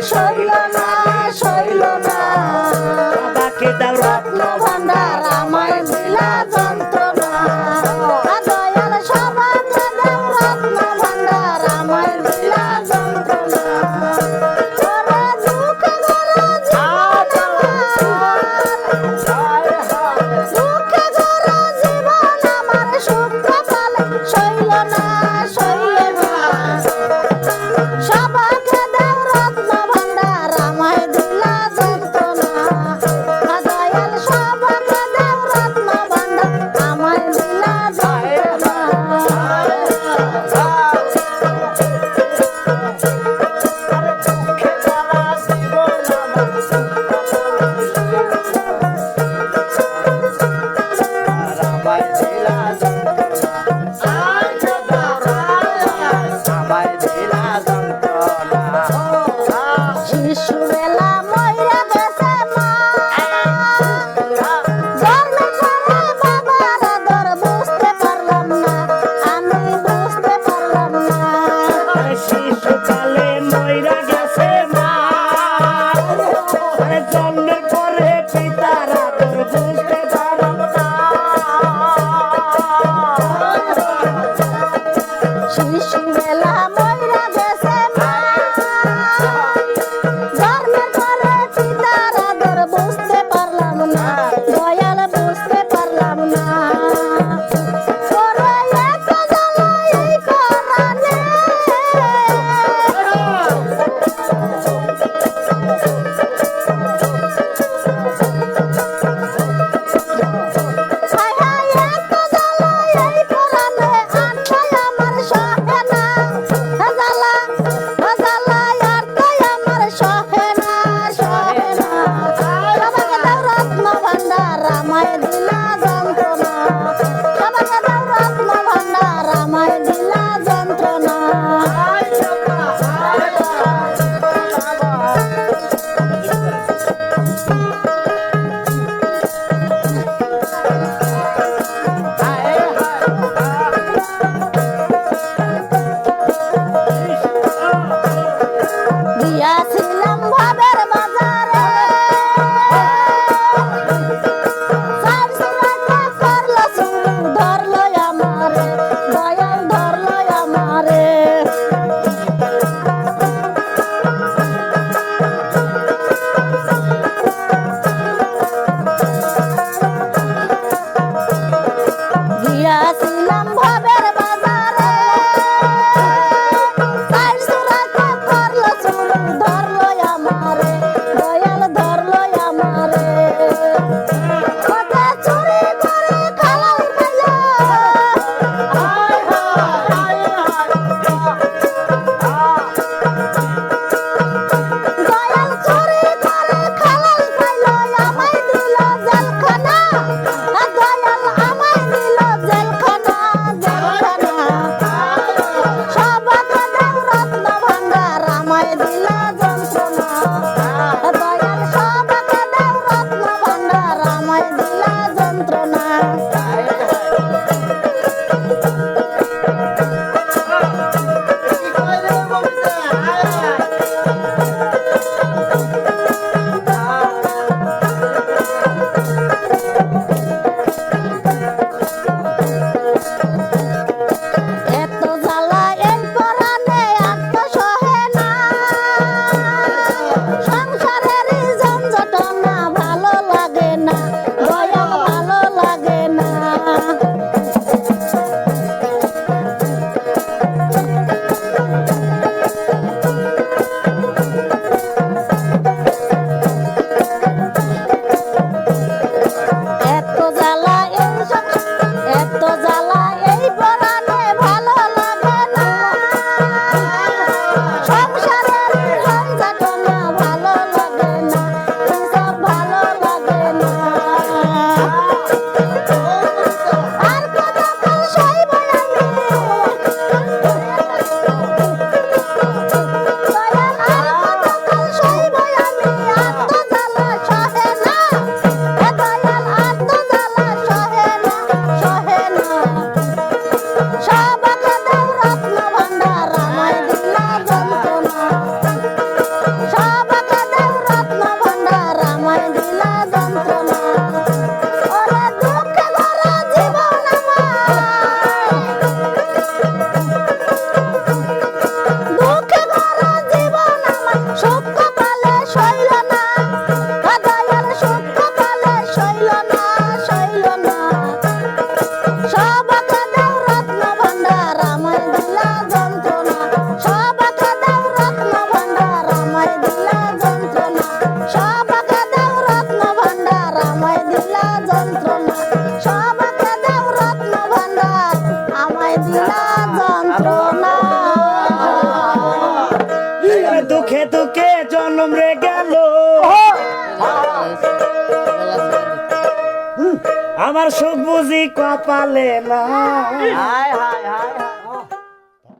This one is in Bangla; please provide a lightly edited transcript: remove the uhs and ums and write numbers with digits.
শৈল না শৈল না বাবাকে দাও রত্ন ভান্ডার আমায় দিলা যন্ত্রণা দয়াল সবাকে দাও রত্ন ভান্ডার আমায় দিলা যন্ত্রণা ওরে দুঃখে গড়া দুঃখে গড়া জীবন আমার সুখ কপালে শৈল না শৈল না সবাকে দাও রত্ন ভান্ডার আমায় দিলা যন্ত্রণা দয়াল সবাকে দাও রত্ন ভান্ডার আমায় দিলা যন্ত্রণা শিশুবেলা মইরা গেছে মা জন্মের পরে বাবার আদর বুঝতে পারলাম না আমি বুঝতে পারলাম না শিশুকালে মইরা গেছে মা জন্মের পরে পিতার আদর বুঝতে পারলাম না শিশুবেলা মইরা গেছে মা জন্মের পরে পিতার আদর বুঝতে পারলাম না দয়াল বুঝতে পারলাম না ওরে এত জ্বালা এই পরাণে হায় হায় এত জ্বালা এই পরাণে আনতাই আমার সহে না জ্বালা জ্বালা আর তাই আমার সহে না সহে না সবাকে দাও রত্ন ভান্ডার আমায় দিলা যন্ত্রণা সবাকে দাও রত্ন ভান্ডার আমায় দিলা যন্ত্রণা দিয়াছিলাম ভাবের বাজারে সাইছিল আমার সুখ বুঝি কপালে না হায়